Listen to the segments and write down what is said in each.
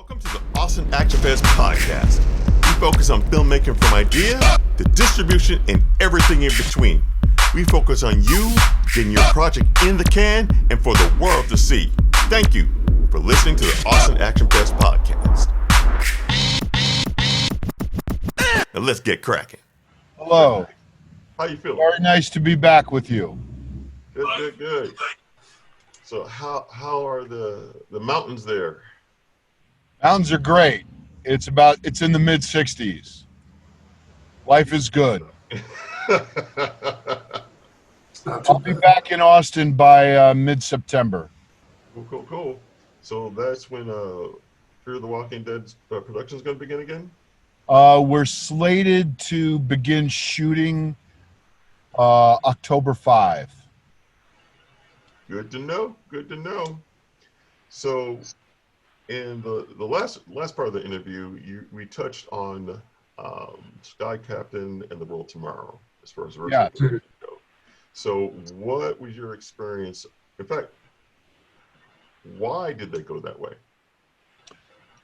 Welcome to the Austin Action Fest podcast. We focus on filmmaking from idea to distribution and everything in between. We focus on you getting your project in the can and for the world to see. Thank you for listening to the Austin Action Fest podcast. Now let's get cracking. Hello. How you feeling? Very nice to be back with you. Good. So how are the mountains there? Mountains are great. It's in the mid 60s. Life is good. I'll be back in Austin by mid-September. Cool. So that's when Fear the Walking Dead production is going to begin again? We're slated to begin shooting October 5. Good to know. So in the last part of the interview, we touched on Sky Captain and the World Tomorrow as far as the go. So what was your experience? In fact, why did they go that way?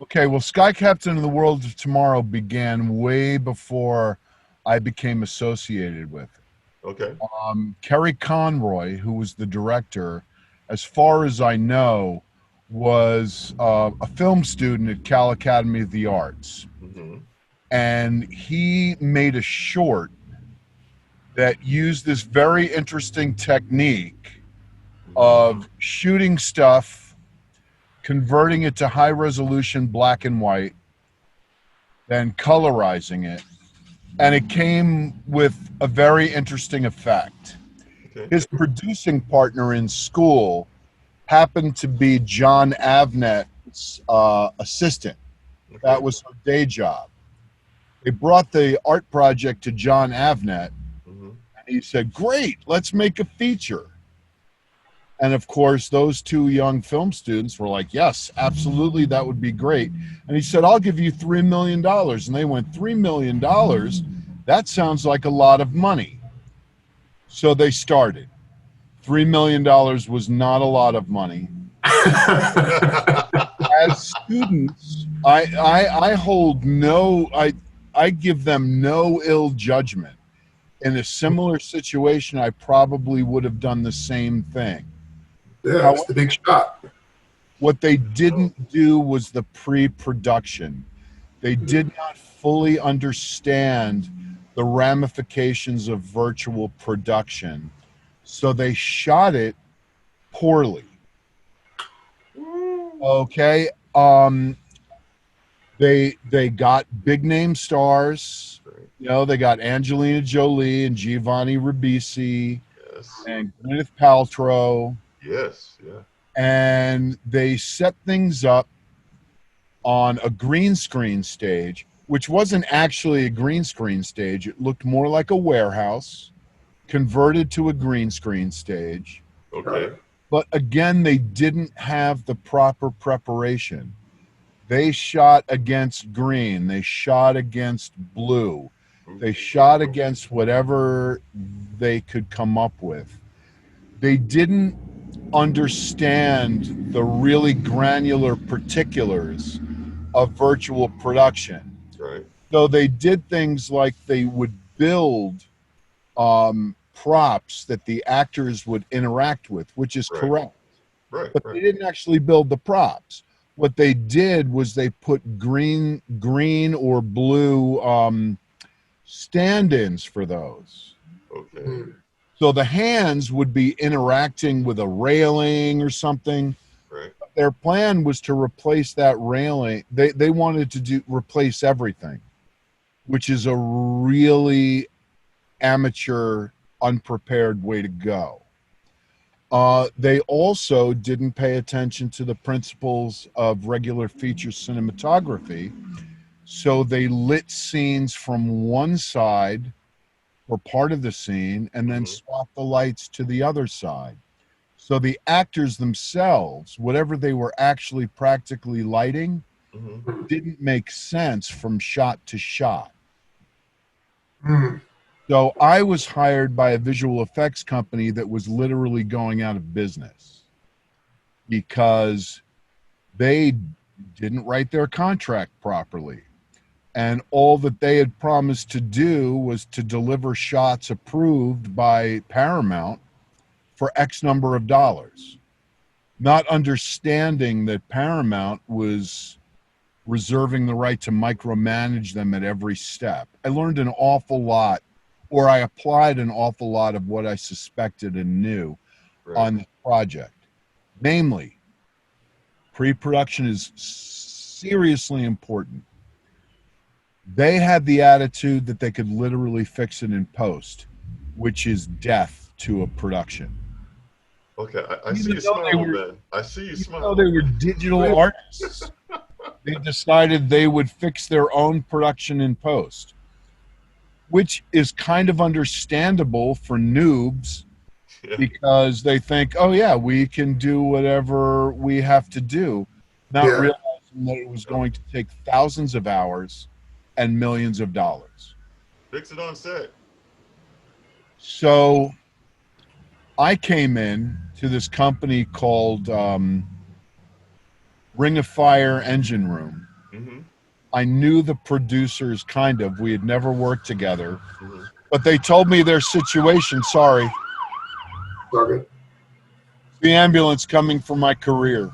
Okay, well, Sky Captain and the World of Tomorrow began way before I became associated with it. Okay. Kerry Conroy, who was the director, as far as I know, was a film student at Cal Academy of the Arts. Mm-hmm. And he made a short that used this very interesting technique of shooting stuff, converting it to high resolution black and white, then colorizing it. And it came with a very interesting effect. Okay. His producing partner in school happened to be John Avnet's assistant. Okay. That was her day job. They brought the art project to John Avnet, and he said, "Great, let's make a feature." And of course, those two young film students were like, "Yes, absolutely, that would be great." And he said, "I'll give you $3 million." And they went, $3 million? That sounds like a lot of money. So they started. $3 million was not a lot of money. As students, I give them no ill judgment. In a similar situation, I probably would have done the same thing. Yeah, it's the big shot. What they didn't do was the pre-production. They did not fully understand the ramifications of virtual production. So they shot it poorly. Okay. They got big name stars. You know, they got Angelina Jolie and Giovanni Ribisi. Yes. And Gwyneth Paltrow. Yes. Yeah. And they set things up on a green screen stage, which wasn't actually a green screen stage. It looked more like a warehouse converted to a green screen stage. Okay. But again, they didn't have the proper preparation. They shot against green. They shot against blue. They shot against whatever they could come up with. They didn't understand the really granular particulars of virtual production. Right. So they did things like they would build props that the actors would interact with, which is correct. Right. But they didn't actually build the props. What they did was they put green or blue stand-ins for those. Okay. So the hands would be interacting with a railing or something. Right. Their plan was to replace that railing. They wanted to replace everything, which is a really amateur, unprepared way to go. They also didn't pay attention to the principles of regular feature cinematography. So they lit scenes from one side for part of the scene and then swapped the lights to the other side. So the actors themselves, whatever they were actually practically lighting, didn't make sense from shot to shot. So I was hired by a visual effects company that was literally going out of business because they didn't write their contract properly. And all that they had promised to do was to deliver shots approved by Paramount for X number of dollars, not understanding that Paramount was reserving the right to micromanage them at every step. I learned an awful lot, or I applied an awful lot of what I suspected and knew on the project. Namely, pre-production is seriously important. They had the attitude that they could literally fix it in post, which is death to a production. Okay, I see you smiling, man. I see you smiling. Even though they were digital artists, they decided they would fix their own production in post, which is kind of understandable for noobs, because they think, oh yeah, we can do whatever we have to do, not realizing that it was going to take thousands of hours and millions of dollars. Fix it on set. So I came in to this company called Ring of Fire Engine Room. Mm-hmm. I knew the producers kind of. We had never worked together. Mm-hmm. But they told me their situation. Sorry. Okay. The ambulance coming for my career.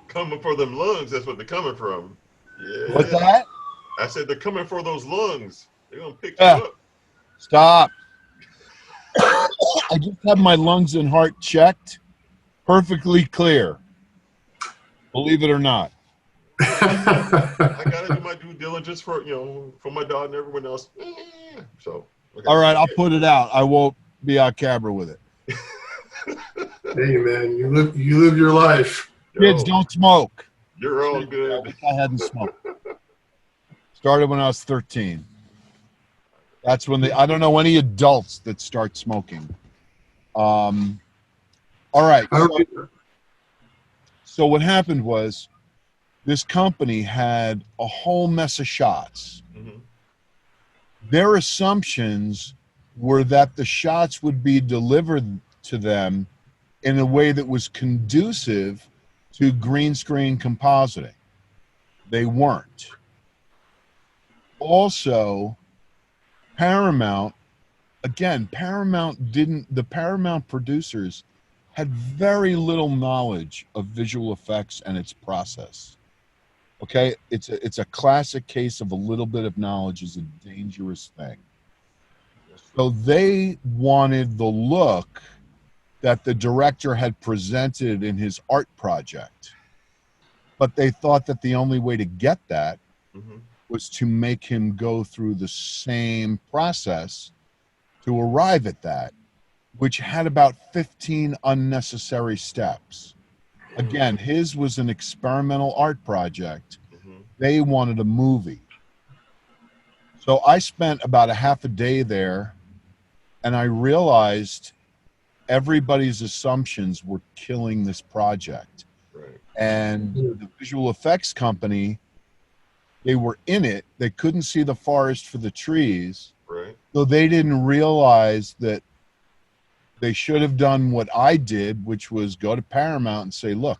Coming for them lungs, that's what they're coming from. Yeah. What's that? I said they're coming for those lungs. They're going to pick you up. Stop. I just had my lungs and heart checked. Perfectly clear. Believe it or not. I got to do my due diligence for, for my dog and everyone else. So. All right, I'll put it out. I won't be on camera with it. Hey, man, you live your life. Kids, don't smoke. You're all good. I wish I hadn't smoked. Started when I was 13. That's when I don't know any adults that start smoking. All right. So what happened was this company had a whole mess of shots. Mm-hmm. Their assumptions were that the shots would be delivered to them in a way that was conducive to green screen compositing. They weren't. Also, Paramount, again, the Paramount producers had very little knowledge of visual effects and its process. Okay, it's a classic case of a little bit of knowledge is a dangerous thing. So they wanted the look that the director had presented in his art project, but they thought that the only way to get that was to make him go through the same process to arrive at that, which had about 15 unnecessary steps. Again, his was an experimental art project. They wanted a movie. So I spent about a half a day there, and I realized everybody's assumptions were killing this project. Right. And the visual effects company, they were in it. They couldn't see the forest for the trees. Right. So they didn't realize that they should have done what I did, which was go to Paramount and say, look,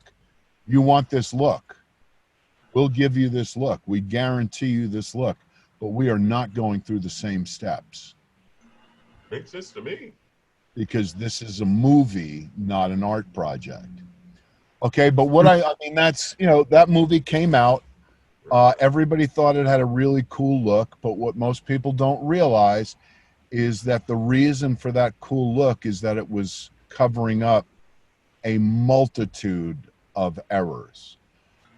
you want this look. We'll give you this look. We guarantee you this look, but we are not going through the same steps. Makes sense to me. Because this is a movie, not an art project. Okay, but what I mean, that's, that movie came out. Everybody thought it had a really cool look, but what most people don't realize is that the reason for that cool look is that it was covering up a multitude of errors.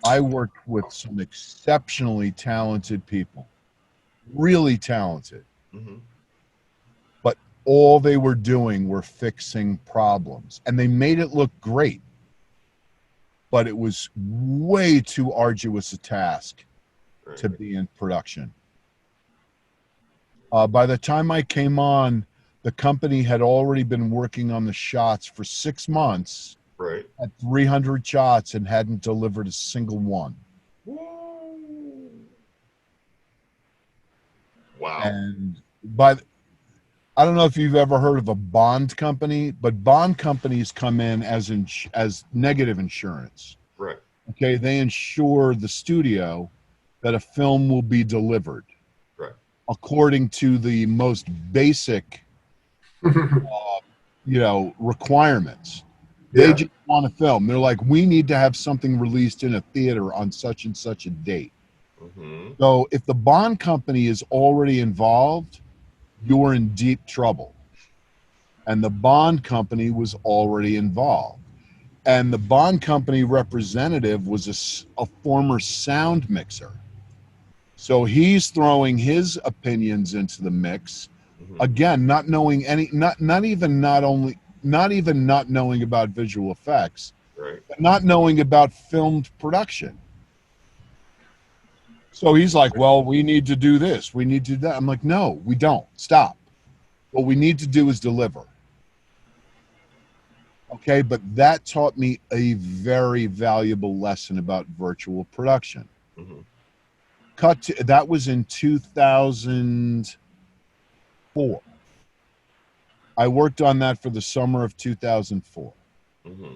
I worked with some exceptionally talented people, really talented. Mm-hmm. But all they were doing were fixing problems, and they made it look great. But it was way too arduous a task to be in production. By the time I came on, the company had already been working on the shots for 6 months. Right. At 300 shots and hadn't delivered a single one. Wow. And I don't know if you've ever heard of a bond company, but bond companies come in as negative insurance. Right. Okay, they insure the studio that a film will be delivered. Right. According to the most basic, requirements. They Yeah. just want a film. They're like, we need to have something released in a theater on such and such a date. Mm-hmm. So if the bond company is already involved, you're in deep trouble. And the bond company was already involved. And the bond company representative was a former sound mixer. So he's throwing his opinions into the mix. Mm-hmm. Again, not knowing not even not knowing about visual effects, Right. but not knowing about filmed production. So he's like, well, we need to do this. We need to do that. I'm like, no, we don't. Stop. What we need to do is deliver. Okay, but that taught me a very valuable lesson about virtual production. Mm-hmm. That was in 2004. I worked on that for the summer of 2004. Mm-hmm.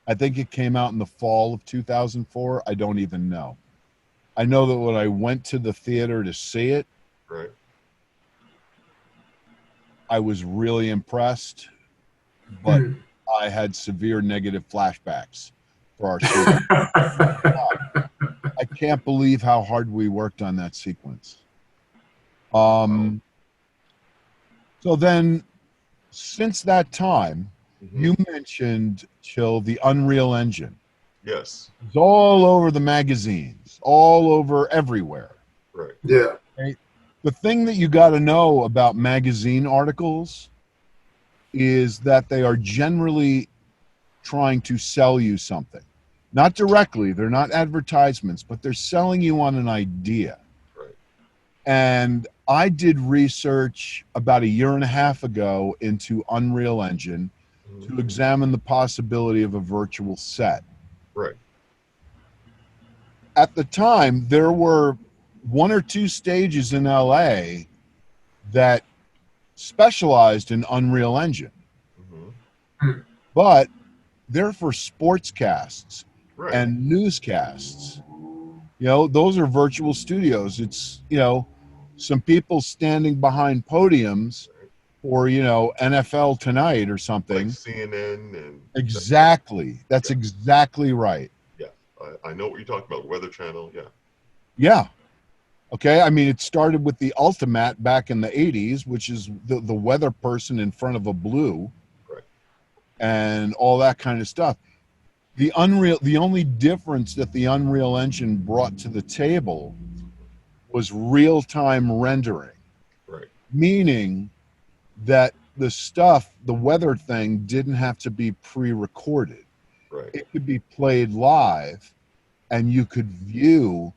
I think it came out in the fall of 2004. I don't even know. I know that when I went to the theater to see it, Right. I was really impressed, but I had severe negative flashbacks for our shooting. I can't believe how hard we worked on that sequence. So then, since that time, Mm-hmm. you mentioned, Chill, the Unreal Engine. Yes. It's all over the magazines, all over everywhere. Right. Yeah. Right? The thing that you got to know about magazine articles is that they are generally trying to sell you something. Not directly, they're not advertisements, but they're selling you on an idea. Right. And I did research about 1.5 years ago into Unreal Engine Mm-hmm. to examine the possibility of a virtual set. Right. At the time, there were 1 or 2 stages in LA that specialized in Unreal Engine, Mm-hmm. but they're for sportscasts Right. and newscasts. Those are virtual studios. It's, some people standing behind podiums for, NFL Tonight or something. Like CNN and Exactly. That's exactly right. yeah. I know what you're talking about. Weather Channel. Yeah. Yeah. Okay. I mean, it started with the Ultimat back in the 80s, which is the weather person in front of a blue. Right. And all that kind of stuff. The only difference that the Unreal Engine brought to the table was real-time rendering. Right. Meaning that the weather thing didn't have to be pre-recorded. Right. It could be played live and you could view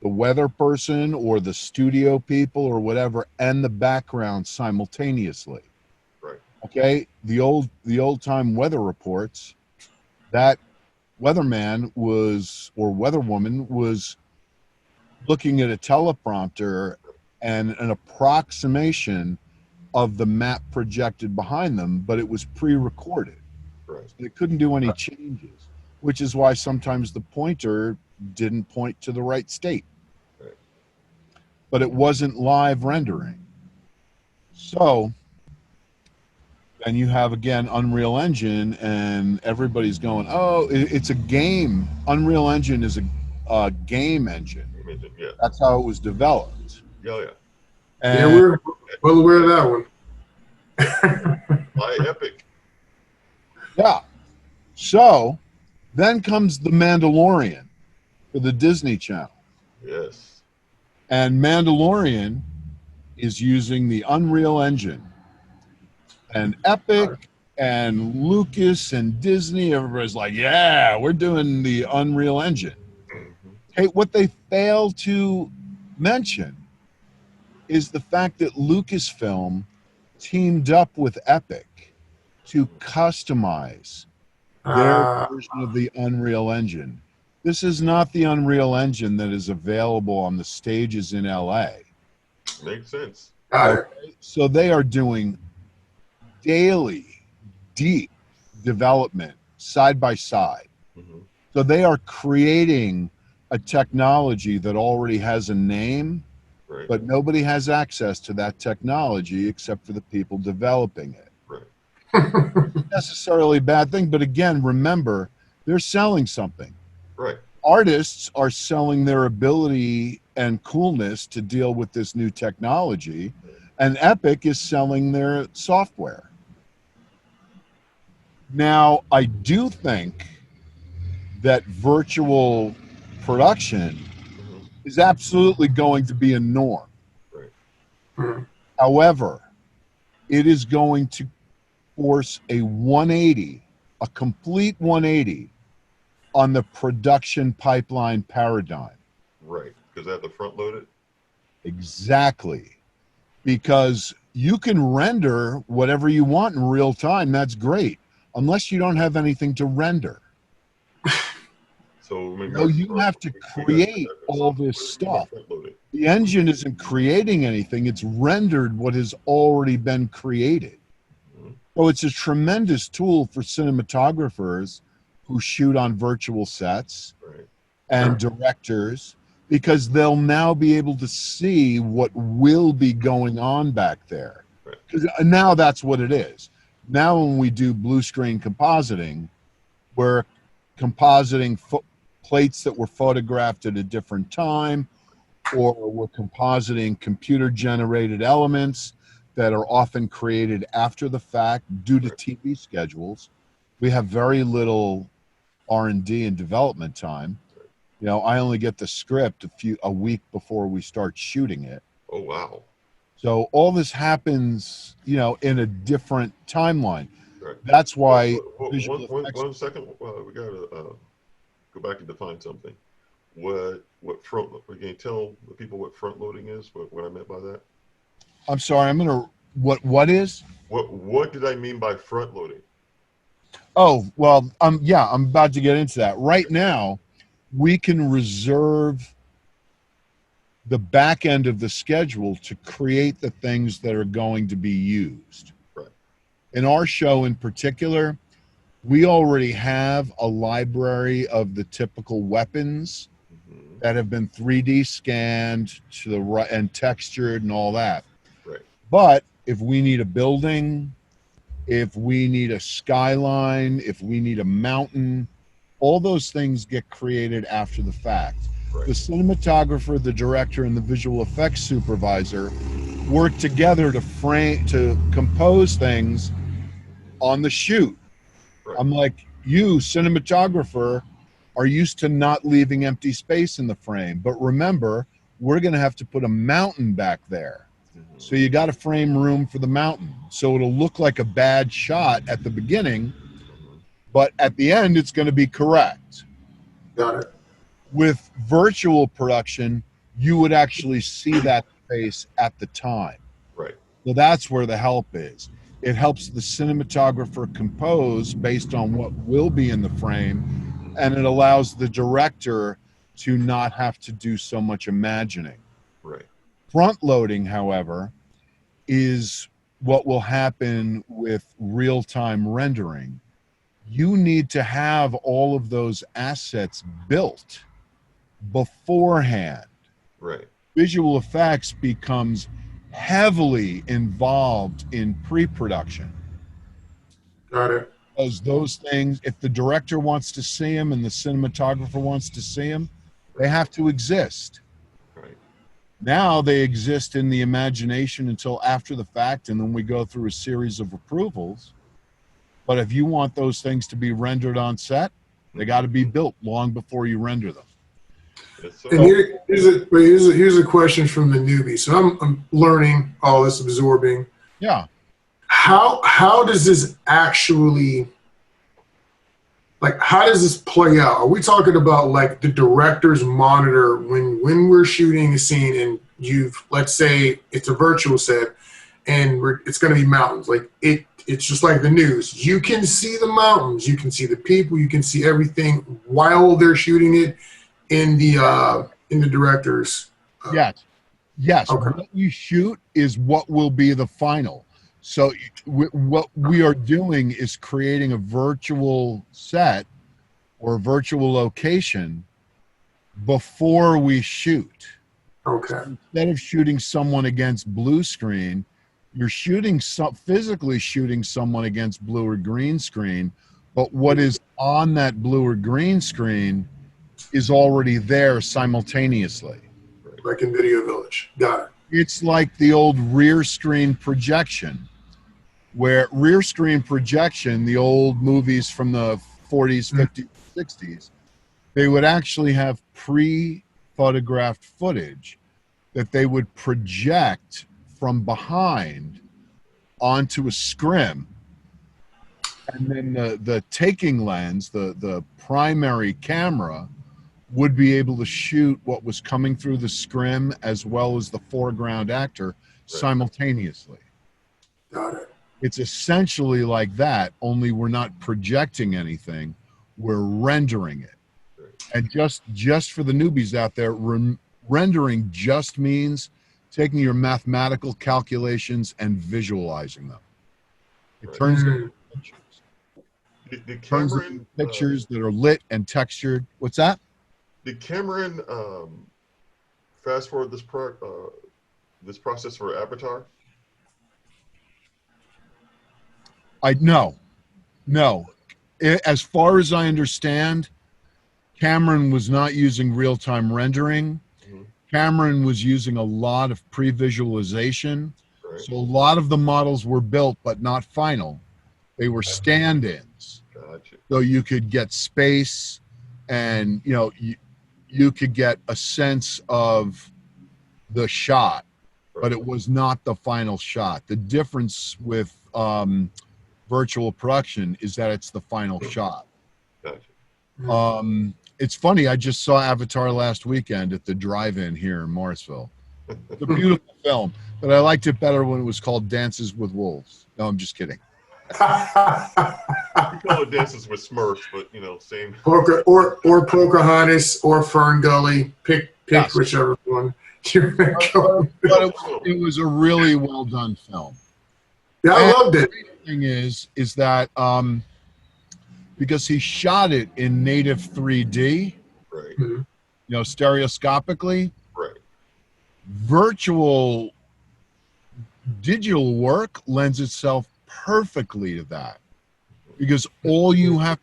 the weather person or the studio people or whatever and the background simultaneously. Right. Okay? The old time weather reports, that weatherman or weatherwoman was looking at a teleprompter and an approximation of the map projected behind them, but it was pre-recorded. Right. They couldn't do any changes, which is why sometimes the pointer didn't point to the right state. Right. But it wasn't live rendering. So then you have, again, Unreal Engine, and everybody's going, oh, it's a game. Unreal Engine is a game engine. Yeah. That's how it was developed. Yeah. Yeah, we're well aware of that one. By Epic. Yeah. So then comes The Mandalorian for the Disney Channel. Yes. And Mandalorian is using the Unreal Engine. And Epic and Lucas and Disney, everybody's like, yeah, we're doing the Unreal Engine. Mm-hmm. Hey, what they fail to mention is the fact that Lucasfilm teamed up with Epic to customize their version of the Unreal Engine. This is not the Unreal Engine that is available on the stages in LA. Makes sense. Got it. So they are doing daily, deep development side by side. Mm-hmm. So they are creating a technology that already has a name, Right. but nobody has access to that technology except for the people developing it. Right. Not necessarily a bad thing, but again, remember, they're selling something. Right. Artists are selling their ability and coolness to deal with this new technology, and Epic is selling their software. Now, I do think that virtual production Mm-hmm. is absolutely going to be a norm. Right. Mhm. However, it is going to force a 180, a complete 180 on the production pipeline paradigm. Right. Because they have to front load it. Exactly. Because you can render whatever you want in real time. That's great. Unless you don't have anything to render. So maybe No, you have to create all this stuff. The engine isn't creating anything. It's rendered what has already been created. Mm-hmm. So it's a tremendous tool for cinematographers who shoot on virtual sets Right. and directors, because they'll now be able to see what will be going on back there. Right. Because now that's what it is. Now when we do blue screen compositing, we're compositing plates that were photographed at a different time, or we're compositing computer generated elements that are often created after the fact due to TV schedules. We have very little R&D and development time. You know, I only get the script a week before we start shooting it. Oh, wow. So all this happens, you know, in a different timeline. Right. That's why one second, we gotta go back and define something. What front? Can you tell the people what front loading is? What I meant by that? I'm sorry. I'm gonna. What is? What did I mean by front loading? Oh well. Yeah. I'm about to get into that. Right now, we can reserve the back end of the schedule to create the things that are going to be used. Right. In our show in particular, we already have a library of the typical weapons Mm-hmm. that have been 3D scanned to the right and textured and all that. Right. But if we need a building, if we need a skyline, if we need a mountain, all those things get created after the fact. Right. The cinematographer, the director, and the visual effects supervisor work together to compose things on the shoot. Right. I'm like, you, cinematographer, are used to not leaving empty space in the frame. But remember, we're going to have to put a mountain back there. Mm-hmm. So you got to frame room for the mountain. So it'll look like a bad shot at the beginning, Mm-hmm. but at the end, it's going to be correct. Got it. With virtual production, you would actually see that space at the time. Right. So that's where the help is. It helps the cinematographer compose based on what will be in the frame, and it allows the director to not have to do so much imagining. Right. Front loading, however, is what will happen with real-time rendering. You need to have all of those assets built beforehand. Right. Visual effects becomes heavily involved in pre-production. Got it. Because those things, if the director wants to see them and the cinematographer wants to see them, they have to exist. Right. Now they exist in the imagination until after the fact, and then we go through a series of approvals. But if you want those things to be rendered on set, they got to be built long before you render them. Yes, sir. And here's a question from the newbie. So I'm learning all this, absorbing. Yeah. How does this actually, like, how does this play out? Are we talking about like the director's monitor when we're shooting a scene and let's say it's a virtual set and it's going to be mountains, like it's just like the news. You can see the mountains, you can see the people, you can see everything while they're shooting it in the director's. Yes. Okay. What you shoot is what will be the final. So what we are doing is creating a virtual set or a virtual location before we shoot. Okay. Instead of shooting someone against blue screen, you're physically shooting someone against blue or green screen, but what is on that blue or green screen is already there simultaneously. Like in Video Village. Got it. It's like the old rear screen projection, where rear screen projection, the old movies from the 40s, 50s, 60s, they would actually have pre-photographed footage that they would project from behind onto a scrim. And then the taking lens, the primary camera, would be able to shoot what was coming through the scrim as well as the foreground actor simultaneously. Got it. It's essentially like that, only we're not projecting anything, we're rendering it. And just for the newbies out there, rendering just means taking your mathematical calculations and visualizing them. It turns into pictures. Did Turns into pictures that are lit and textured. What's that? Did Cameron fast forward this process for Avatar? No. As far as I understand, Cameron was not using real-time rendering. Cameron was using a lot of pre-visualization. So a lot of the models were built, but not final. They were stand-ins. Gotcha. So you could get space and, you could get a sense of the shot, but it was not the final shot. The difference with virtual production is that it's the final shot. Gotcha. It's funny, I just saw Avatar last weekend at the drive-in here in Morrisville. It's a beautiful film, but I liked it better when it was called Dances with Wolves. No, I'm just kidding. We call it Dances with Smurfs, but same. Or Pocahontas or Fern Gully. Pick Yes. whichever one. But it was a really well done film. Yeah, I loved it. The thing is that because he shot it in native 3D, Right. Stereoscopically, Right. virtual digital work lends itself perfectly to that, because all you have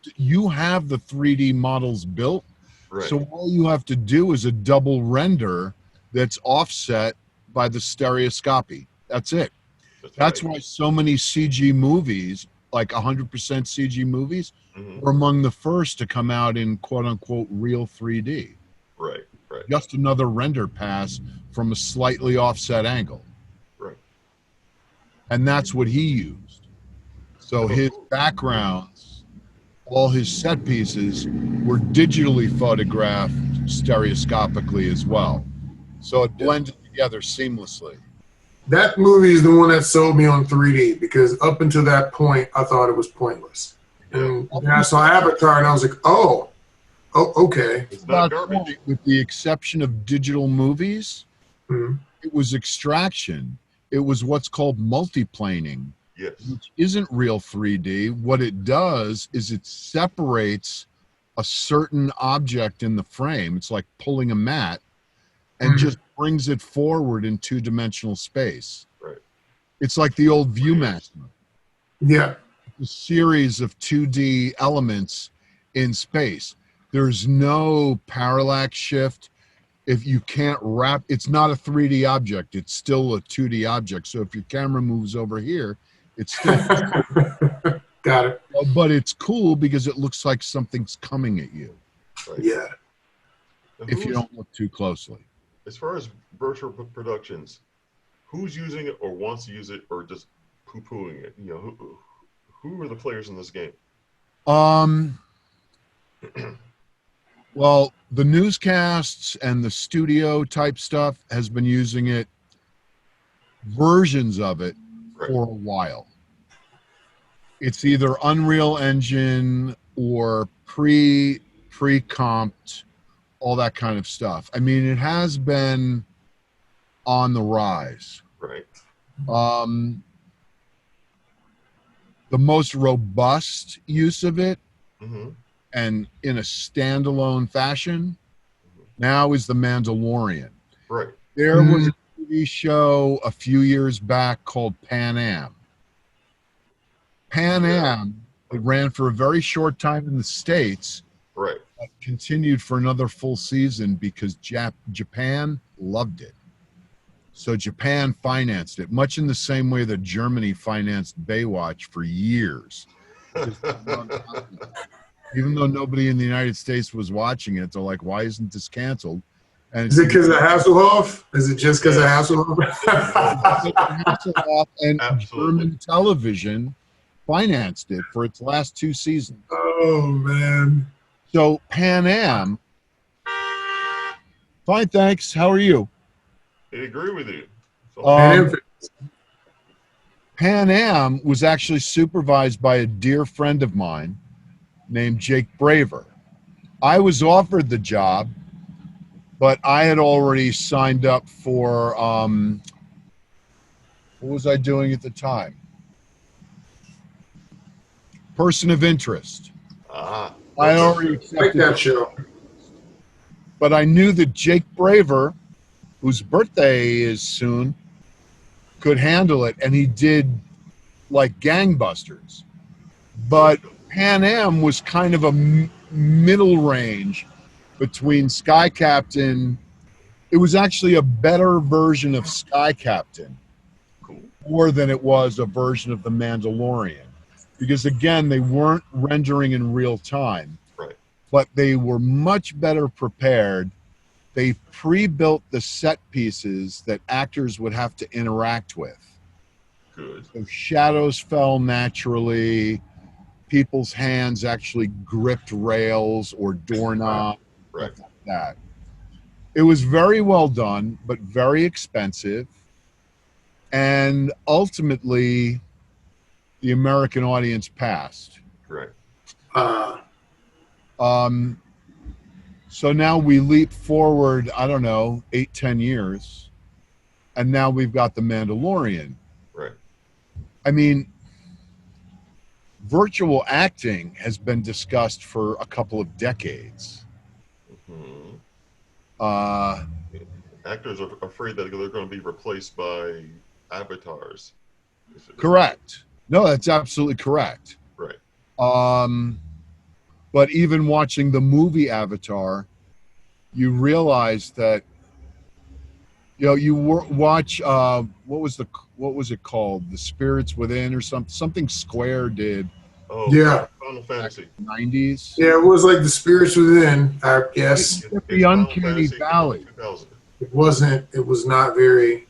the 3D models built. Right. So all you have to do is a double render that's offset by the stereoscopy. That's it. That's right. why so many CG movies, like 100% CG movies, were among the first to come out in quote unquote real 3D. Right. Just another render pass from a slightly offset angle. Right. And that's what he used. So his backgrounds, all his set pieces were digitally photographed stereoscopically as well. So it blended together seamlessly. That movie is the one that sold me on 3D, because up until that point, I thought it was pointless. And then I saw Avatar and I was like, oh, okay. It's not garbage. With the exception of digital movies, it was extraction. It was what's called multiplaning. Yes. Which isn't real 3D. What it does is it separates a certain object in the frame. It's like pulling a mat and just brings it forward in two-dimensional space. Right. It's like the old ViewMaster. Yeah. A series of 2D elements in space. There's no parallax shift. If you can't wrap, it's not a 3D object. It's still a 2D object. So if your camera moves over here, it's still got it. But it's cool because it looks like something's coming at you. Right. Yeah. If you don't look too closely. As far as virtual productions, who's using it or wants to use it or just poo-pooing it? Who are the players in this game? Well, the newscasts and the studio type stuff has been using it, versions of it, for a while. It's either Unreal Engine or pre-comped, all that kind of stuff. I mean, it has been on the rise. Right. the most robust use of it Mm-hmm. and in a standalone fashion now is The Mandalorian. Right. There was a TV show a few years back called Pan Am. Pan Am, it ran for a very short time in the States, Right. but continued for another full season because Japan loved it. So Japan financed it, much in the same way that Germany financed Baywatch for years. Even though nobody in the United States was watching it, they're like, why isn't this canceled? And Is it because of Hasselhoff? Is it just because of Hasselhoff? and Absolutely. German television financed it for its last 2 seasons. Oh, man. So Pan Am, fine, thanks. How are you? I agree with you. So, Pan Am was actually supervised by a dear friend of mine named Jake Braver. I was offered the job, but I had already signed up for, what was I doing at the time? Person of Interest. I already accepted that show. But I knew that Jake Braver, whose birthday is soon, could handle it, and he did like gangbusters. But Pan Am was kind of a middle range between Sky Captain. It was actually a better version of Sky Captain, more than it was a version of The Mandalorian. Because again, they weren't rendering in real time, right. but they were much better prepared. They pre-built the set pieces that actors would have to interact with. Good. So shadows fell naturally. People's hands actually gripped rails or doorknob, right. Stuff like that. It was very well done, but very expensive. And ultimately, the American audience passed. Right. So now we leap forward, I don't know, 8-10 years, and now we've got The Mandalorian. Right. I mean, virtual acting has been discussed for a couple of decades. Mm-hmm. Actors are afraid that they're going to be replaced by avatars. Correct. No, that's absolutely correct. Right. But even watching the movie Avatar, you realize that, you know, you watch what was it called? The Spirits Within or something Square did. Oh yeah, Final Fantasy. 90s. Yeah, it was like The Spirits Within. I guess the Uncanny Valley. It wasn't. It was not very.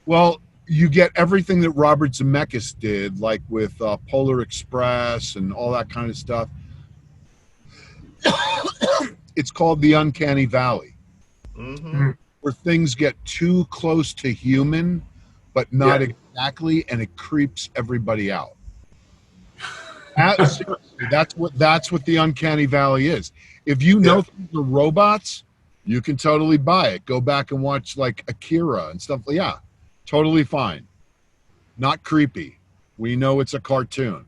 Well, you get everything that Robert Zemeckis did, like with Polar Express and all that kind of stuff. It's called the Uncanny Valley, where things get too close to human, but not exactly, and it creeps everybody out. That's what the Uncanny Valley is. If you know things are robots, you can totally buy it. Go back and watch like Akira and stuff. Yeah, totally fine. Not creepy. We know it's a cartoon.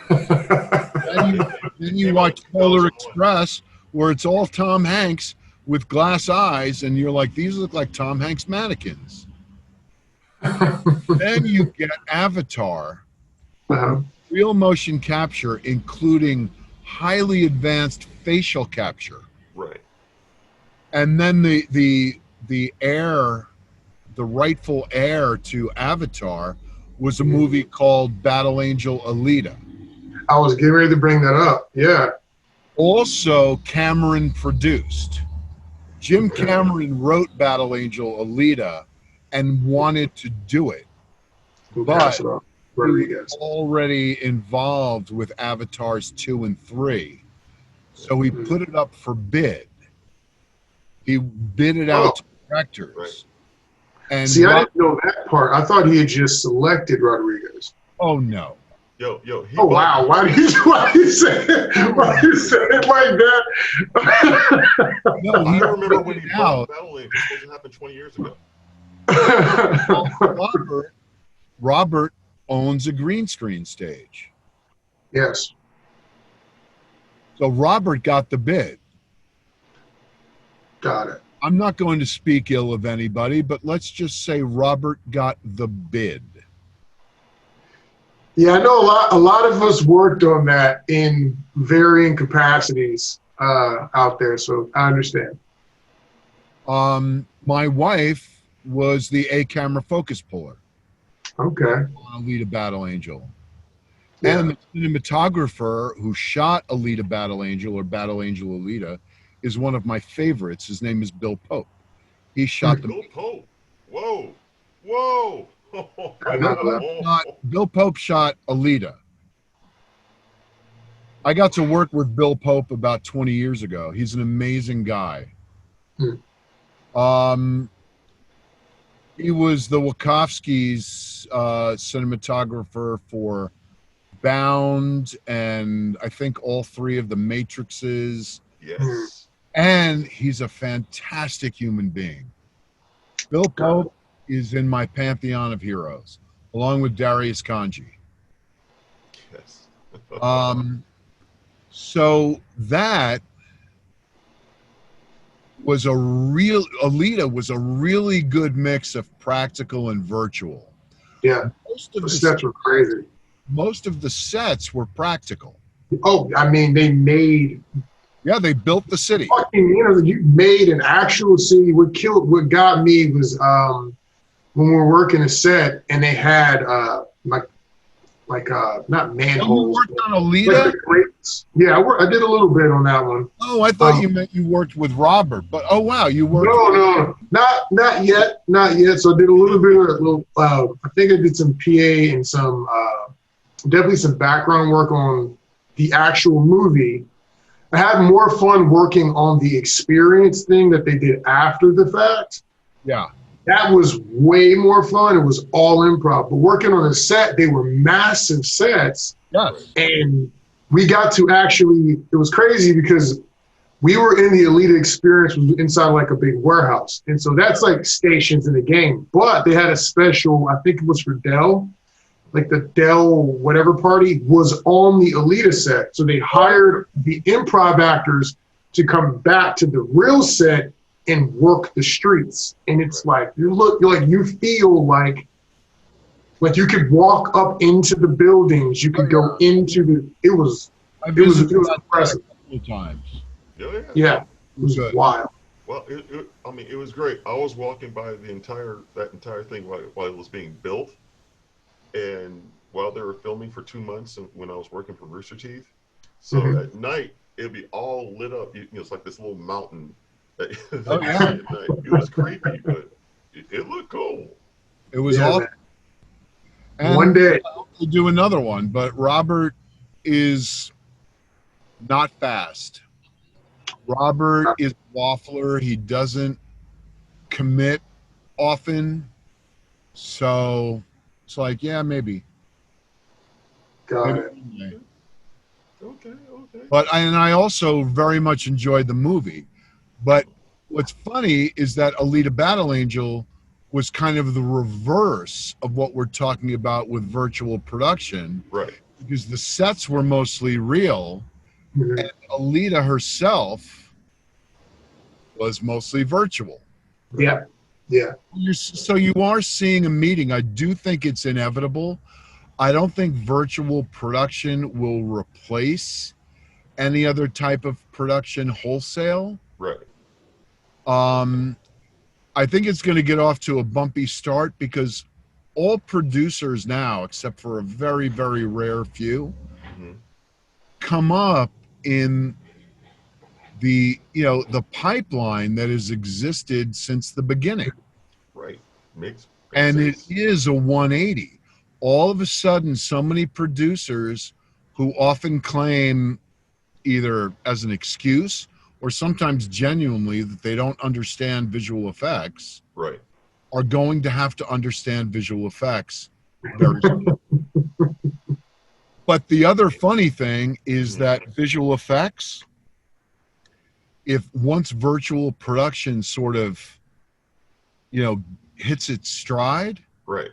Then you watch Polar Express, where it's all Tom Hanks with glass eyes, and you're like, these look like Tom Hanks mannequins. Then you get Avatar, real motion capture, including highly advanced facial capture. Right. And then the rightful heir to Avatar was a movie called Battle Angel Alita. I was getting ready to bring that up. Yeah. Also, Cameron produced. Jim Cameron wrote Battle Angel Alita and wanted to do it, but he was already involved with Avatars 2 and 3, so he put it up for bid. He bid it out to directors. Right. And see, I didn't know that part. I thought he had just selected Rodriguez. Oh no. Yo. Oh wow! Why do you say it like that? No, I remember when he bought Battle Angel. It was supposed to happen 20 years ago. Robert owns a green screen stage. Yes. So Robert got the bid. Got it. I'm not going to speak ill of anybody, but let's just say Robert got the bid. Yeah, I know a lot of us worked on that in varying capacities out there, so I understand. My wife was the A-camera focus puller Okay. on Alita Battle Angel. Yeah. And the cinematographer who shot Alita Battle Angel or Battle Angel Alita is one of my favorites. His name is Bill Pope. He shot the Bill Pope. Whoa. Whoa. I know that. Bill Pope shot Alita. I got to work with Bill Pope about 20 years ago. He's an amazing guy. He was the Wachowskis' cinematographer for Bound and I think all three of the Matrixes. Yes. And he's a fantastic human being. Bill Pope is in my pantheon of heroes, along with Darius Kanji. Yes. So that was Alita was a really good mix of practical and virtual. Yeah. The sets were crazy. Most of the sets were practical. Oh, I mean, they made. Yeah, they built the city. Fucking, you made an actual city. What got me was when we were working a set and they had not manholes. You worked on Alita? Yeah, I did a little bit on that one. Oh, I thought you meant you worked with Robert, but oh wow, you worked. No, not yet. So I did a little bit of I think I did some PA and some definitely some background work on the actual movie. I had more fun working on the experience thing that they did after the fact. Yeah. That was way more fun. It was all improv. But working on a set, they were massive sets. Yes. And we got to actually, it was crazy because we were in the Alita experience inside like a big warehouse. And so that's like stations in the game. But they had a special, I think it was for Dell. Like the Dell whatever party was on the Alita set. So they hired the improv actors to come back to the real set and work the streets. And it's like, you feel like you could walk up into the buildings. You could go into it was impressive. A few times. Yeah, it was wild. Well, it was great. I was walking by that entire thing while it was being built. And while they were filming for 2 months when I was working for Rooster Teeth, so at night, it'd be all lit up. It's like this little mountain. At night. It was creepy, but it looked cool. It was awesome. And one day. We'll do another one, but Robert is not fast. Robert is a waffler. He doesn't commit often. So it's like, yeah, maybe. Got it. Okay. But I also very much enjoyed the movie. But what's funny is that Alita Battle Angel was kind of the reverse of what we're talking about with virtual production. Right. Because the sets were mostly real, and Alita herself was mostly virtual. Yeah. So you are seeing a meeting. I do think it's inevitable. I don't think virtual production will replace any other type of production wholesale. Right. I think it's going to get off to a bumpy start because all producers now, except for a very, very rare few, come up in the pipeline that has existed since the beginning. Right. Makes and sense. It is a 180. All of a sudden, so many producers who often claim either as an excuse or sometimes genuinely that they don't understand visual effects, right, are going to have to understand visual effects very soon. But the other funny thing is that visual effects, if once virtual production sort of, hits its stride, right,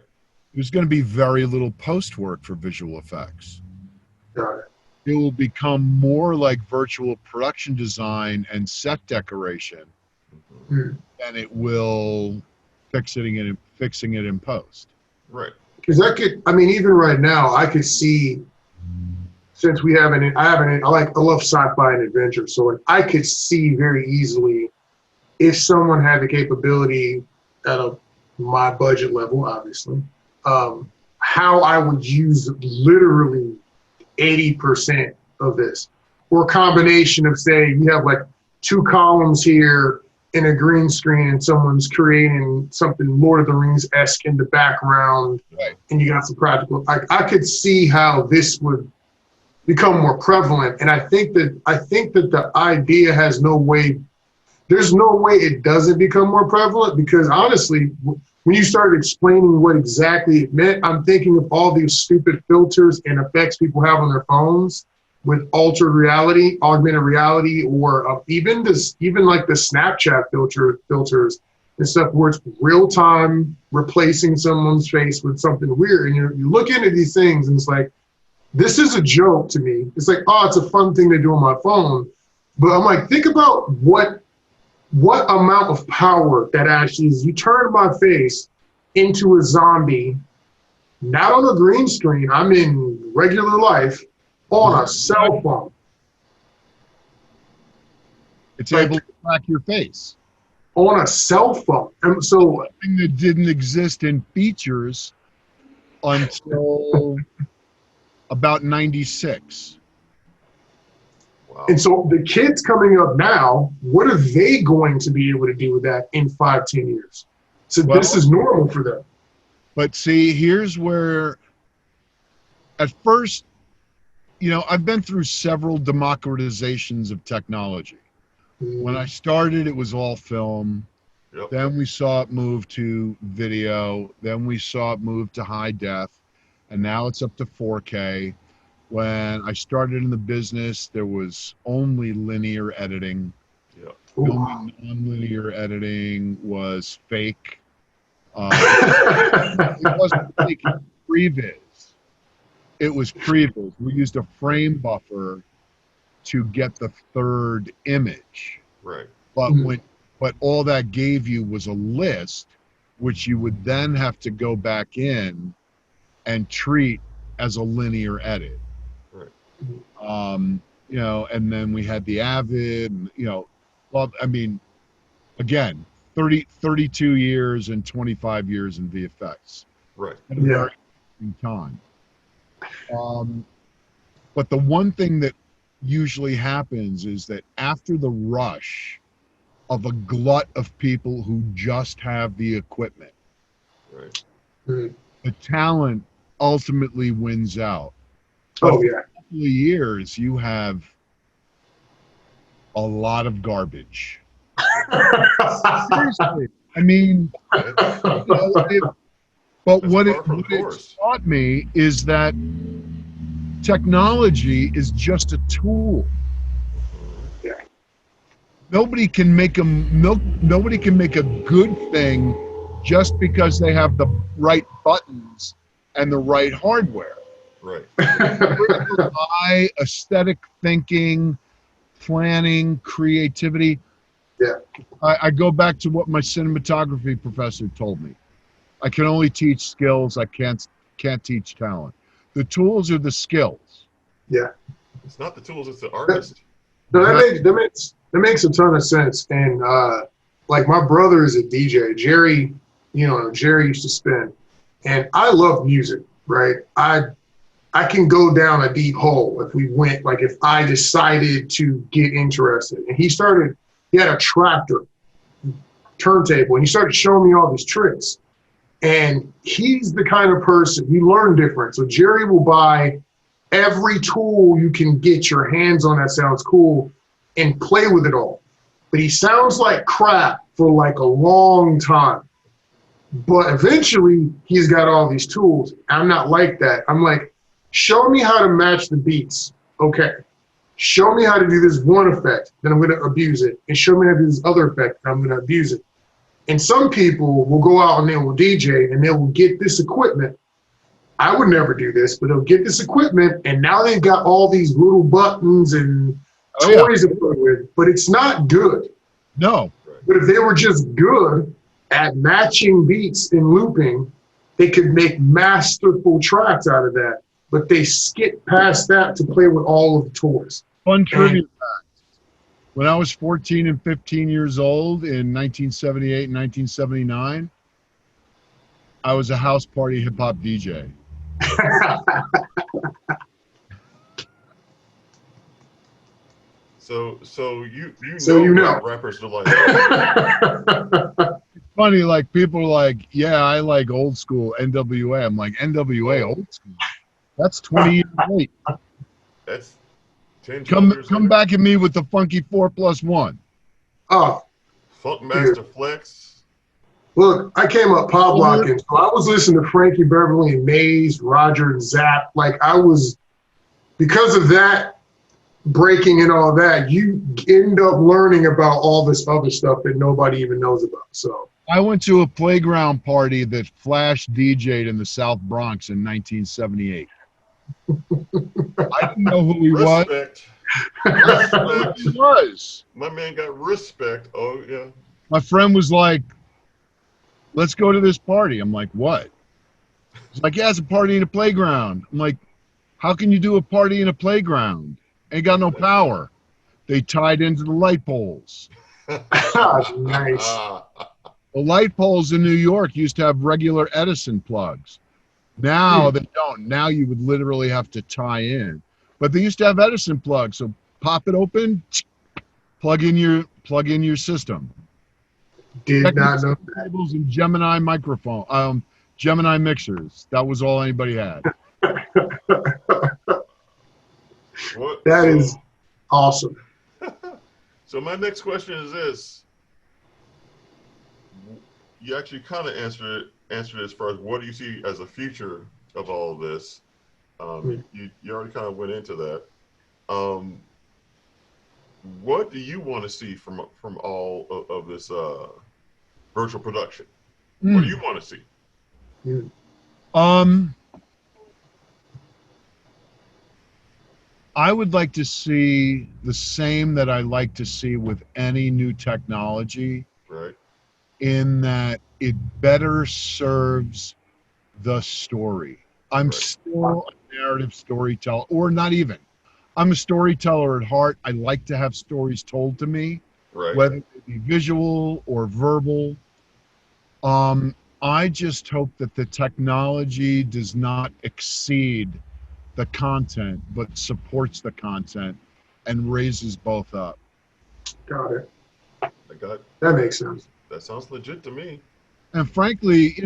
there's going to be very little post work for visual effects. Got it. it will become more like virtual production design and set decoration Hmm. than it will fixing it in post. Right. Because I mean, even right now, I could see, since I love sci-fi and adventure, so like, I could see very easily if someone had the capability at my budget level, obviously, how I would use literally 80% of this, or a combination of, say, you have like 2 columns here in a green screen and someone's creating something Lord of the Rings-esque in the background, Right. and you got some practical. I could see how this would become more prevalent, and I think that the idea has no way. There's no way it doesn't become more prevalent, because honestly, when you started explaining what exactly it meant, I'm thinking of all these stupid filters and effects people have on their phones with altered reality, augmented reality, or even like the Snapchat filters and stuff, where it's real time replacing someone's face with something weird. And you look into these things and it's like, this is a joke to me. It's like, oh, it's a fun thing to do on my phone. But I'm like, think about what amount of power that actually is. You turn my face into a zombie, not on a green screen, I'm in regular life, on a cell phone. It's able to track your face. On a cell phone. And so Something that didn't exist in features until about 96. Wow. And so the kids coming up now, what are they going to be able to do with that in 5-10 years? So this is normal for them. But see, here's where, at first, I've been through several democratizations of technology. When I started, it was all film. Yep. Then we saw it move to video. Then we saw it move to high def. And now it's up to 4K. When I started in the business, there was only linear editing. Yep. The only non-linear editing was fake. It wasn't fake, it was previs. It was previs. We used a frame buffer to get the third image. Right. But all that gave you was a list, which you would then have to go back in and treat as a linear edit. Right. And then we had the Avid, well, I mean, again, 32 years and 25 years in VFX. Right. At a very interesting time. But the one thing that usually happens is that after the rush of a glut of people who just have the equipment, Right. the talent ultimately wins out. Oh, yeah. For a couple of years, you have a lot of garbage. Seriously. I mean, but what it taught me is that technology is just a tool. Yeah. Nobody can make a good thing just because they have the right buttons and the right hardware. Right. Critical eye, aesthetic thinking, planning, creativity. Yeah. I go back to what my cinematography professor told me. I can only teach skills. I can't teach talent. The tools are the skills. Yeah. It's not the tools, it's the artist. No, that makes a ton of sense. And like, my brother is a DJ. Jerry used to spin. And I love music, right? I can go down a deep hole if I decided to get interested. And he had a tractor turntable, and he started showing me all these tricks. And he's the kind of person, he learned different. So Jerry will buy every tool you can get your hands on that sounds cool and play with it all. But he sounds like crap for like a long time. But eventually he's got all these tools. I'm not like that. I'm like, show me how to match the beats. Okay. Show me how to do this one effect, then I'm going to abuse it. And show me how to do this other effect, and I'm going to abuse it. And some people will go out and they will DJ and they will get this equipment. I would never do this, but they'll get this equipment, and now they've got all these little buttons and toys to play with, but it's not good. No. But if they were just good at matching beats and looping, they could make masterful tracks out of that. But they skip past that to play with all of the toys. Fun trivia fact. When I was 14 and 15 years old in 1978 and 1979, I was a house party hip hop DJ. So you know what rappers are like. It's funny, like people are like, yeah, I like old school NWA. I'm like, NWA old school? That's 20 years late. That's 10, Come back at me with the funky 4+1. Oh, Funk Master Flex. Look, I came up pop locking, so I was listening to Frankie Beverly and Maze, Roger and Zapp. Like I was, because of that breaking and all that, you end up learning about all this other stuff that nobody even knows about. So I went to a playground party that Flash DJ'd in the South Bronx in 1978. I didn't know who he was. Respect. He was. My man got respect. Oh yeah. My friend was like, let's go to this party. I'm like, what? He's like, yeah, it's a party in a playground. I'm like, how can you do a party in a playground? Ain't got no power. They tied into the light poles. Nice. The light poles in New York used to have regular Edison plugs. Now they don't. Now you would literally have to tie in. But they used to have Edison plugs. So pop it open, plug in your system. Did not know that. Tables and Gemini microphone, Gemini mixers. That was all anybody had. That is awesome. So my next question is this. You actually kind of answered it as far as what do you see as a future of all of this. You already kind of went into that. What do you want to see from all of this virtual production? What do you want to see? I would like to see the same that I like to see with any new technology, right? In that it better serves the story. I'm still a narrative storyteller, or not even. I'm a storyteller at heart. I like to have stories told to me, whether it be visual or verbal. I just hope that the technology does not exceed the content, but supports the content and raises both up. Got it. That makes sense. That sounds legit to me. And frankly,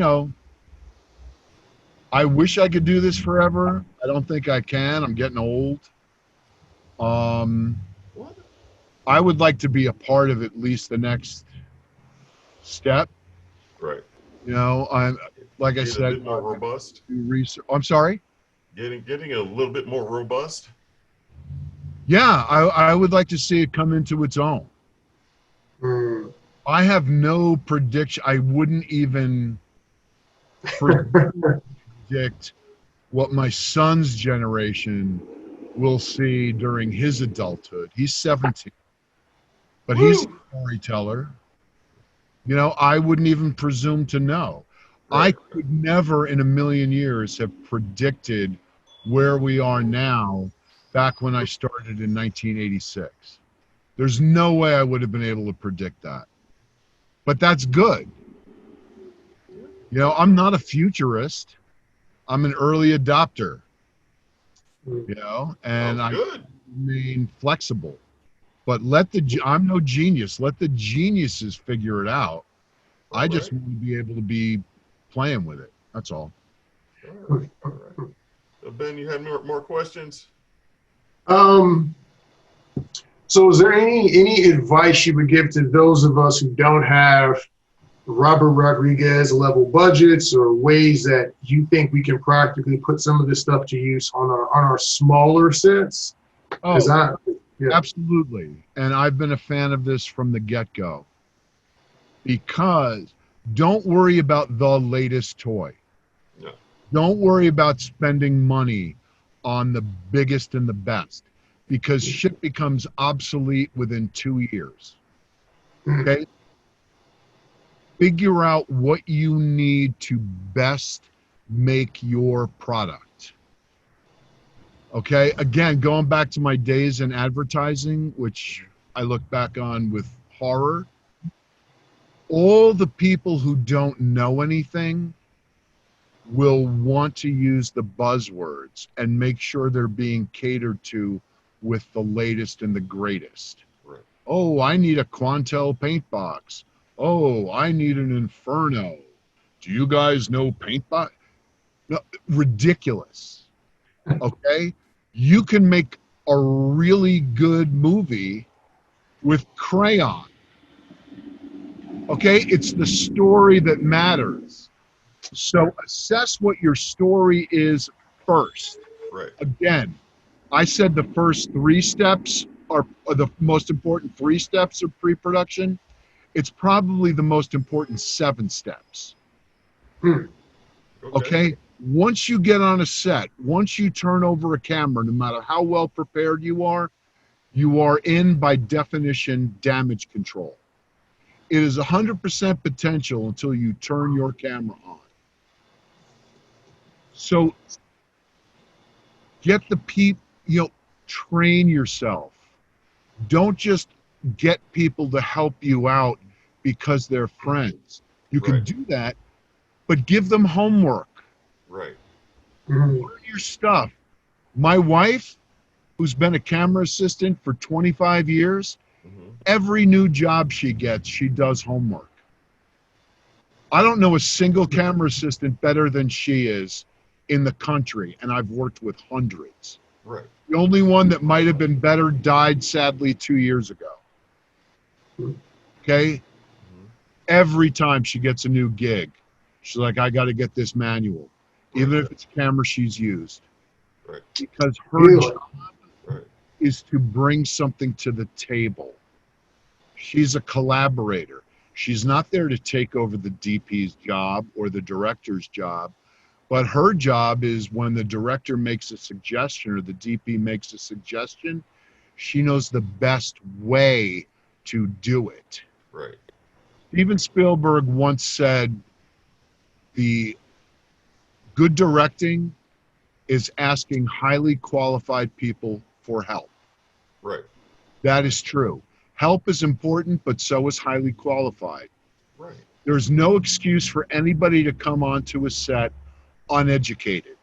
I wish I could do this forever. I don't think I can. I'm getting old. I would like to be a part of at least the next step. Right. I'm like I said, a bit more robust. I'm sorry. Getting a little bit more robust. Yeah, I would like to see it come into its own. I have no prediction. I wouldn't even predict what my son's generation will see during his adulthood. He's 17, but he's a storyteller. I wouldn't even presume to know. I could never in a million years have predicted where we are now back when I started in 1986. There's no way I would have been able to predict that. But that's good. I'm not a futurist. I'm an early adopter. And I remain flexible. But I'm no genius. Let the geniuses figure it out. I just want to be able to be playing with it. That's all. All right. So Ben, you had more questions? So is there any advice you would give to those of us who don't have Robert Rodriguez level budgets, or ways that you think we can practically put some of this stuff to use on our smaller sets? Absolutely. And I've been a fan of this from the get-go, because don't worry about the latest toy. No. Don't worry about spending money on the biggest and the best, because shit becomes obsolete within 2 years. Okay? Figure out what you need to best make your product. Okay? Again, going back to my days in advertising, which I look back on with horror, all the people who don't know anything will want to use the buzzwords and make sure they're being catered to with the latest and the greatest. Right. Oh, I need a Quantel paint box. Oh, I need an Inferno. Do you guys know paint box? No, ridiculous. Okay? You can make a really good movie with crayon. Okay? It's the story that matters. So assess what your story is first. Right. Again, I said the first 3 steps are the most important 3 steps of pre-production. It's probably the most important 7 steps. Okay? Once you get on a set, once you turn over a camera, no matter how well prepared you are in, by definition, damage control. It is 100% potential until you turn your camera on. So get the people, train yourself. Don't just get people to help you out because they're friends. You can do that, but give them homework. Right. Learn your stuff. My wife, who's been a camera assistant for 25 years, every new job she gets, she does homework. I don't know a single camera assistant better than she is in the country, and I've worked with hundreds. Right. The only one that might have been better died sadly 2 years ago. Okay? Every time she gets a new gig, she's like, I got to get this manual, even if it's a camera she's used. Right. Because her job is to bring something to the table. She's a collaborator. She's not there to take over the DP's job or the director's job. But her job is, when the director makes a suggestion or the DP makes a suggestion, she knows the best way to do it. Right. Steven Spielberg once said, the good directing is asking highly qualified people for help. Right. That is true. Help is important, but so is highly qualified. Right. There's no excuse for anybody to come onto a set uneducated.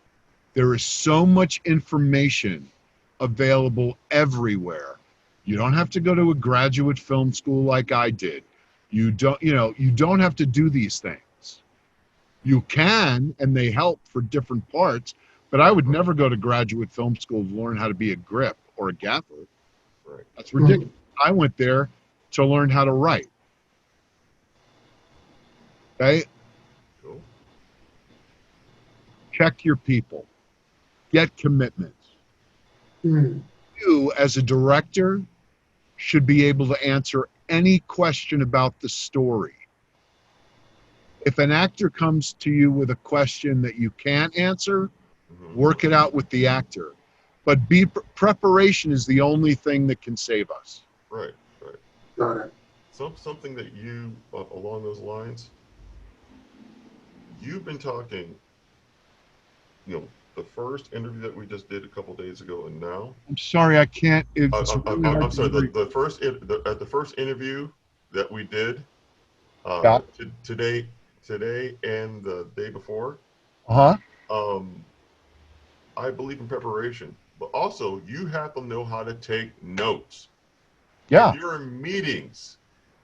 There is so much information available everywhere. You don't have to go to a graduate film school like I did. You don't have to do these things. You can, and they help for different parts, but I would never go to graduate film school to learn how to be a grip or a gaffer. Right. That's ridiculous. I went there to learn how to write. Okay? Cool. Check your people. Get commitments. You, as a director, should be able to answer any question about the story. If an actor comes to you with a question that you can't answer, work it out with the actor. But preparation is the only thing that can save us. Right, right. Got it. Something that you, along those lines, you've been talking, the first interview that we just did a couple days ago, and now. I'm sorry, I can't. I'm sorry. The first interview that we did today and the day before. I believe in preparation, but also you have to know how to take notes. Yeah. If you're in meetings,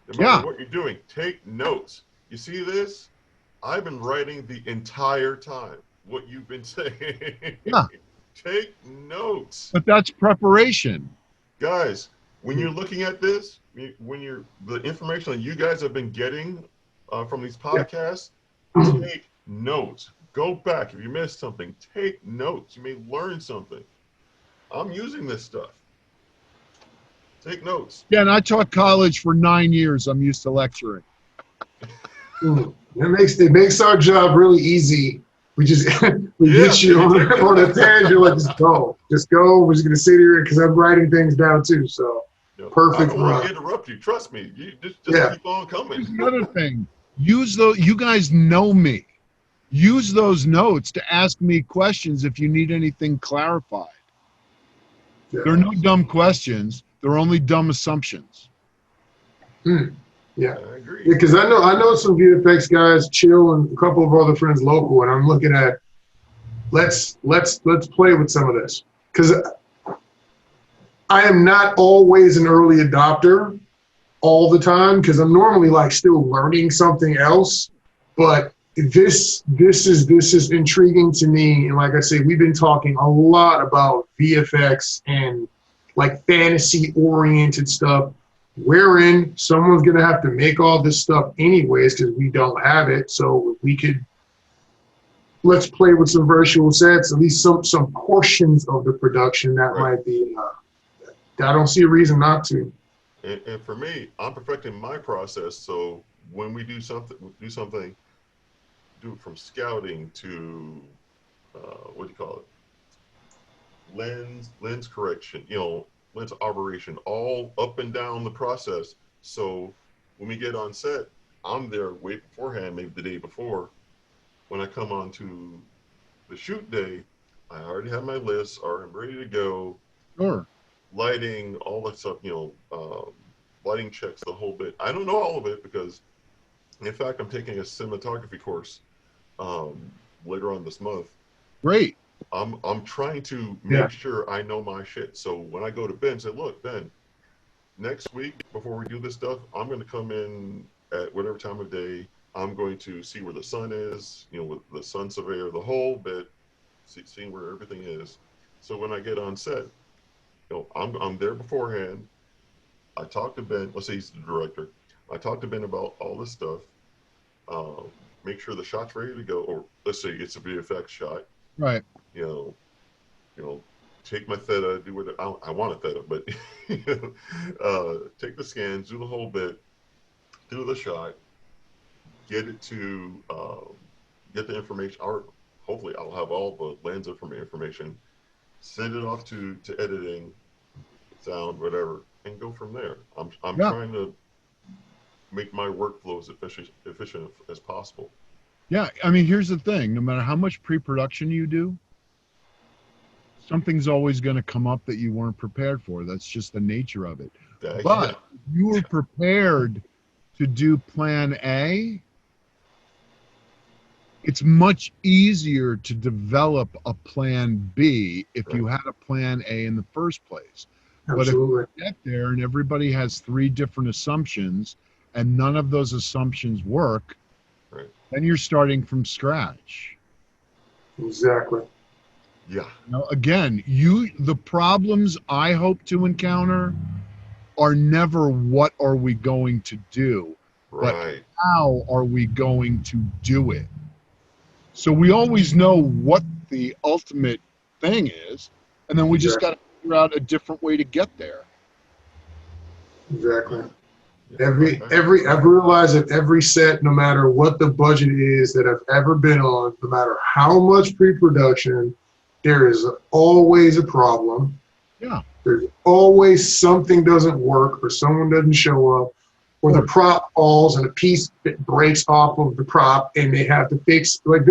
no matter what you're doing, take notes. You see this? I've been writing the entire time what you've been saying. Yeah. Take notes. But that's preparation. Guys, when you're looking at this, when the information that you guys have been getting from these podcasts, take notes. Go back. If you missed something, take notes. You may learn something. I'm using this stuff. Take notes. Yeah, and I taught college for 9 years. I'm used to lecturing. It makes our job really easy. We just We Yeah, get you on a tangent, like just go. We're just gonna sit here because I'm writing things down too. So I perfect. don't want to interrupt you. Trust me. You just Yeah. keep on coming. Here's the other thing. Use those. You guys know me. Use those notes to ask me questions if you need anything clarified. Yeah. There are no dumb questions. There are only dumb assumptions. Yeah. I agree. Because I know some VFX guys, Chill, and a couple of other friends local, and I'm looking at let's play with some of this, because I am not always an early adopter all the time, because I'm normally like still learning something else. But this is intriguing to me, and like I say, we've been talking a lot about VFX and like fantasy oriented stuff, wherein someone's gonna have to make all this stuff anyways because we don't have it. So we could let's play with some virtual sets, at least some portions of the production that might be. I don't see a reason not to. And for me, I'm perfecting my process. So when we do something, do it from scouting to what do you call it? Lens correction, lens operation, all up and down the process. So when we get on set, I'm there way beforehand, maybe the day before. When I come on to the shoot day, I already have my list, or I'm ready to go. Sure. Lighting, all that stuff, lighting checks, the whole bit. I don't know all of it because, in fact, I'm taking a cinematography course later on this month. Great. I'm trying to make sure I know my shit. So when I go to Ben, say, look, Ben, next week before we do this stuff, I'm going to come in at whatever time of day. I'm going to see where the sun is, with the sun surveyor, the whole bit, seeing where everything is. So when I get on set, I'm there beforehand. I talk to Ben. Let's say he's the director. I talk to Ben about all this stuff. Make sure the shot's ready to go, or let's say it's a VFX shot. Right. Take my theta, do what I want a theta, but take the scans, do the whole bit, do the shot, get it to get the information, or hopefully I'll have all the lens information, send it off to editing, sound, whatever, and go from there. I'm trying to make my workflow as efficient as possible. Yeah, I mean, here's the thing. No matter how much pre-production you do, something's always going to come up that you weren't prepared for. That's just the nature of it. But if you were prepared to do plan A, it's much easier to develop a plan B if you had a plan A in the first place. Absolutely. But if you get there and everybody has 3 different assumptions and none of those assumptions work, then you're starting from scratch. Exactly. Yeah. Again, the problems I hope to encounter are never what are we going to do, but how are we going to do it. So we always know what the ultimate thing is, and then we just got to figure out a different way to get there. Exactly. I've realized that every set, no matter what the budget is that I've ever been on, no matter how much pre-production, there is always a problem. Yeah. There's always something doesn't work, or someone doesn't show up, or the prop falls and a piece breaks off of the prop and they have to fix. Like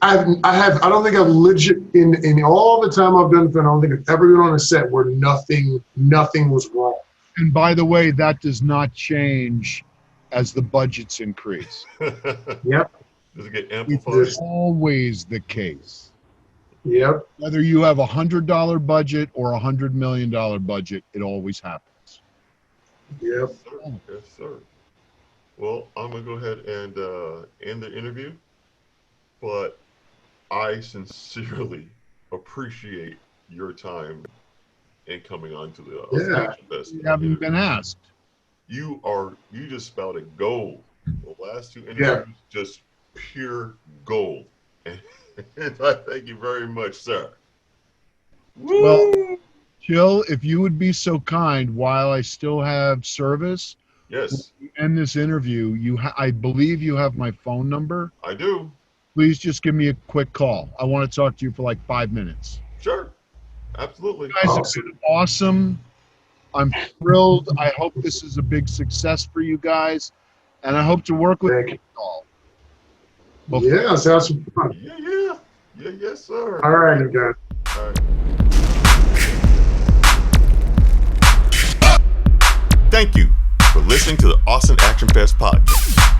I don't think I've legit in all the time I've done film, I don't think I've ever been on a set where nothing was wrong. And by the way, that does not change as the budgets increase. Yep. Does it get amplified? It's always the case. Yep. Whether you have $100 budget or $100 million budget, it always happens. Yep. Yes, sir. Well, I'm going to go ahead and end the interview, but I sincerely appreciate your time in coming on to the Fest. You haven't been asked. You just spouted gold. The last 2 interviews, just pure gold. And I thank you very much, sir. Well, Jill, if you would be so kind, while I still have service, yes, end this interview. I believe you have my phone number. I do. please just give me a quick call. I want to talk to you for like 5 minutes. Sure. Absolutely. You guys have been awesome. I'm thrilled. I hope this is a big success for you guys, and I hope to work with you all. Yeah, let's have some fun. Yeah. Yes, sir. All right, you guys. All right. Thank you for listening to the Austin Action Fest podcast.